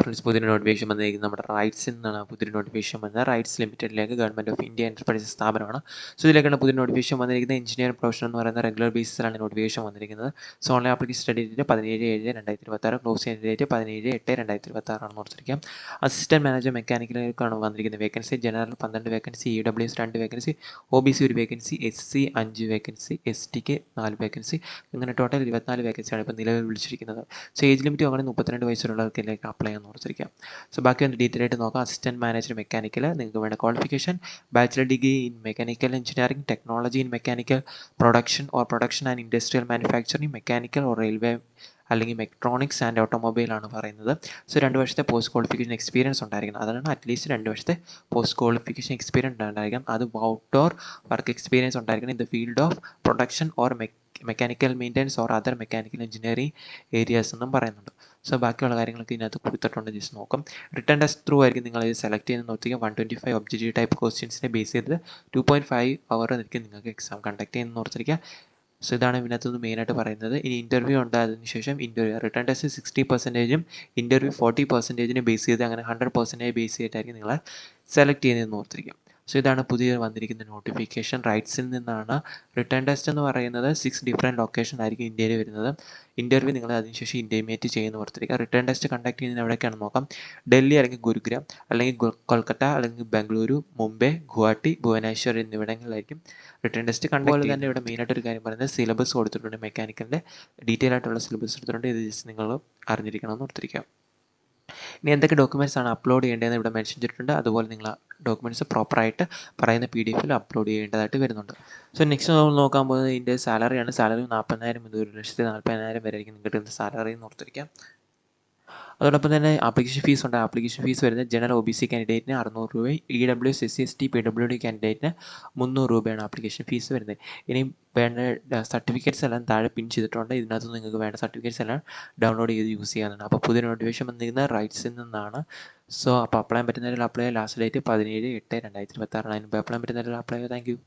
Friends പുതിയൊരു notification വന്നിരിക്കുന്നത് നമ്മുടെ റൈറ്റ്സിൽ നിന്നാണ് പുതിയൊരു നോട്ടിഫിക്കേഷൻ വന്നത്. റൈറ്റ്സ് ലിമിറ്റഡിലേക്ക് ഗവൺമെൻറ് ഓഫ് ഇന്ത്യ എൻ്റർപ്രൈസസ് സ്ഥാപനമാണ്. സോ ഇതിലേക്കാണ് പുതിയ നോട്ടിഫിക്കേഷൻ വന്നിരിക്കുന്നത്. എഞ്ചിനീയർ പ്രൊഫഷൻ എന്ന് പറയുന്ന റെഗുലർ ബേസിസിലാണ് നോട്ടിഫിക്കേഷൻ വന്നിരിക്കുന്നത്. So online application date 17/7/2026, close ചെയ്യുന്ന ഡേറ്റ് 17/8/2026 ആണെന്ന് ഓർത്തിരിക്കാം. അസിസ്റ്റൻറ്റ് മാനേജർ മെക്കാനിക്കലിലേക്കാണ് വന്നിരിക്കുന്നത്. Vacancy general 12 vacancy, EWS 2 vacancy, OBC 1 vacancy, SC 5 vacancy, STക്ക് 4 വേക്കൻസി, ഇങ്ങനെ ടോട്ടൽ 24 വേക്കൻസിയാണ് ഇപ്പോൾ നിലവിൽ വിളിച്ചിരിക്കുന്നത്. സോ ഏജ് ലിമിറ്റ് അങ്ങനെ 32 വയസ്സുള്ളവർക്കിലേക്ക് അപ്ലൈ ചെയ്യാൻ ഓർത്തിരിക്കാം. സോ ബാക്കി ഒന്ന് ഡീറ്റെയിൽ ആയിട്ട് നോക്കാം. അസിസ്റ്റൻറ്റ് മാനേജർ മെക്കാനിക്കൽ നിങ്ങൾക്ക് വേണ്ട qualification bachelor degree in mechanical engineering, technology in mechanical production or production and industrial manufacturing, mechanical or railway അല്ലെങ്കിൽ മെക്ട്രോണിക്സ് ആൻഡ് ഓട്ടോമൊബൈൽ ആണ് പറയുന്നത്. സോ 2 വർഷത്തെ പോസ്റ്റ് ക്വാളിഫിക്കേഷൻ എക്സ്പീരിയൻസ് ഉണ്ടായിരിക്കണം. അതാണ് അറ്റ്ലീസ്റ്റ് 2 വർഷത്തെ പോസ്റ്റ് ക്വാളിഫിക്കേഷൻ എക്സ്പീരിയൻസ് ഉണ്ടായിരിക്കണം. അത് ഔട്ട്ഡോർ വർക്ക് എക്സ്പീരിയൻസ് ഉണ്ടായിരിക്കണം in the field of production or mechanical maintenance or other mechanical engineering areas എന്നും പറയുന്നുണ്ട്. സോ ബാക്കിയുള്ള കാര്യങ്ങളൊക്കെ ഇതിനകത്ത് കൊടുത്തിട്ടുണ്ട്. ജസ്റ്റ് നോക്കാം. റിട്ടേൺ ടെസ്റ്റ് ത്രൂ ആയിരിക്കും നിങ്ങൾ ഇത് സെലക്ട് ചെയ്യുന്നത്. നോക്കിയാൽ 125 ഒബ്ജക്റ്റീവ് ടൈപ്പ് ക്വസ്റ്റ്യൻസിനെ ബേസ് ചെയ്ത് 2.5 അവർ ആയിരിക്കും നിങ്ങൾക്ക് എക്സാം കണ്ടക്ട് ചെയ്യുന്നത് ഓർത്തിരിക്കുക. സോ ഇതാണ് ഇതിനകത്തുനിന്ന് മെയിനായിട്ട് പറയുന്നത്. ഇനി ഇൻ്റർവ്യൂ ഉണ്ട്. അതിനുശേഷം interview return test 60%, interview 40% base ചെയ്ത് അങ്ങനെ 100% ബേസ് ചെയ്തിട്ടായിരിക്കും നിങ്ങളെ സെലക്ട് ചെയ്യുന്നതെന്ന് ഓർത്തിരിക്കും. സോ ഇതാണ് പുതിയ വന്നിരിക്കുന്ന നോട്ടിഫിക്കേഷൻ. റൈറ്റ്സിൽ നിന്നാണ്. റിട്ടേൺ ടെസ്റ്റ് എന്ന് പറയുന്നത് 6 ഡിഫറെൻറ്റ് ലൊക്കേഷൻ ആയിരിക്കും ഇന്ത്യയിൽ വരുന്നത്. ഇൻ്റർവ്യൂ നിങ്ങൾ അതിനുശേഷം ഇൻറ്റിമേറ്റ് ചെയ്യുന്ന ഓർത്തിരിക്കുക. റിട്ടേൺ ടെസ്റ്റ് കണ്ടക്ട് ചെയ്യുന്നത് എവിടെയൊക്കെയാണെന്ന് നോക്കാം. ഡൽഹി അല്ലെങ്കിൽ ഗുരുഗ്രാം അല്ലെങ്കിൽ കൊൽക്കത്ത അല്ലെങ്കിൽ ബംഗളൂരു, മുംബൈ, ഗുവാഹട്ടി, ഭുവനേശ്വർ എന്നിവിടങ്ങളിലായിരിക്കും റിട്ടേൺ ടെസ്റ്റ് കണ്ടക്ട് ചെയ്യുന്നത്. തന്നെ ഇവിടെ മെയിനായിട്ടൊരു കാര്യം പറയുന്നത് സിലബസ് കൊടുത്തിട്ടുണ്ട്. മെക്കാനിക്കലിൻ്റെ ഡീറ്റെയിൽ ആയിട്ടുള്ള സിലബസ് എടുത്തിട്ടുണ്ട്. ഇത് ജസ്റ്റ് നിങ്ങൾ അറിഞ്ഞിരിക്കണമെന്ന് ഓർത്തിരിക്കുക. ഇനി എന്തൊക്കെ ഡോക്യുമെൻറ്റ്സ് ആണ് അപ്ലോഡ് ചെയ്യേണ്ടതെന്ന് ഇവിടെ മെൻഷൻ ചെയ്തിട്ടുണ്ട്. അതുപോലെ നിങ്ങൾ ഡോക്യുമെൻറ്റ്സ് പ്രോപ്പറായിട്ട് പറയുന്ന PDF അപ്ലോഡ് ചെയ്യേണ്ടതായിട്ട് വരുന്നുണ്ട്. സോ നെക്സ്റ്റ് നമ്മൾ നോക്കാൻ പോകുന്നത് ഇതിൻ്റെ സാലറിയാണ്. സാലറി 40,000 മുതൽ 1,40,000 വരെ ആയിരിക്കും നിങ്ങൾക്ക് കിട്ടുന്ന സാലറി എന്ന് ഓർത്തിരിക്കാം. അതോടൊപ്പം തന്നെ ആപ്ലിക്കേഷൻ ഫീസ് ഉണ്ട്. ആപ്ലിക്കേഷൻ ഫീസ് വരുന്നത് ജനറൽ OBC കാൻഡിഡേറ്റിന് 600 രൂപയും EWS SC ST PWD കാൻഡിഡേറ്റിന് 300 രൂപയാണ് ആപ്ലിക്കേഷൻ ഫീസ് വരുന്നത്. ഇനി വേണ്ട സർട്ടിഫിക്കറ്റ്സ് എല്ലാം താഴെ പിൻ ചെയ്തിട്ടുണ്ട്. ഇതിനകത്ത് നിങ്ങൾക്ക് വേണ്ട സർട്ടിഫിക്കറ്റ്സ് എല്ലാം ഡൗൺലോഡ് ചെയ്ത് യൂസ് ചെയ്യാവുന്നതാണ്. അപ്പോൾ പുതിയ നോട്ടിഫിക്കേഷൻ വന്നിരിക്കുന്നത് റൈറ്റ്സിൽ നിന്നാണ്. സോ അപ്പോൾ അപ്ലൈ ചെയ്യാൻ പറ്റുന്നതിൽ അപ്ലൈ ലാസ്റ്റ് ഡേറ്റ് 17/8/2026. അതിന് അപ്ലൈ ചെയ്യാൻ പറ്റുന്നതിൽ അപ്ലൈ. Thank you.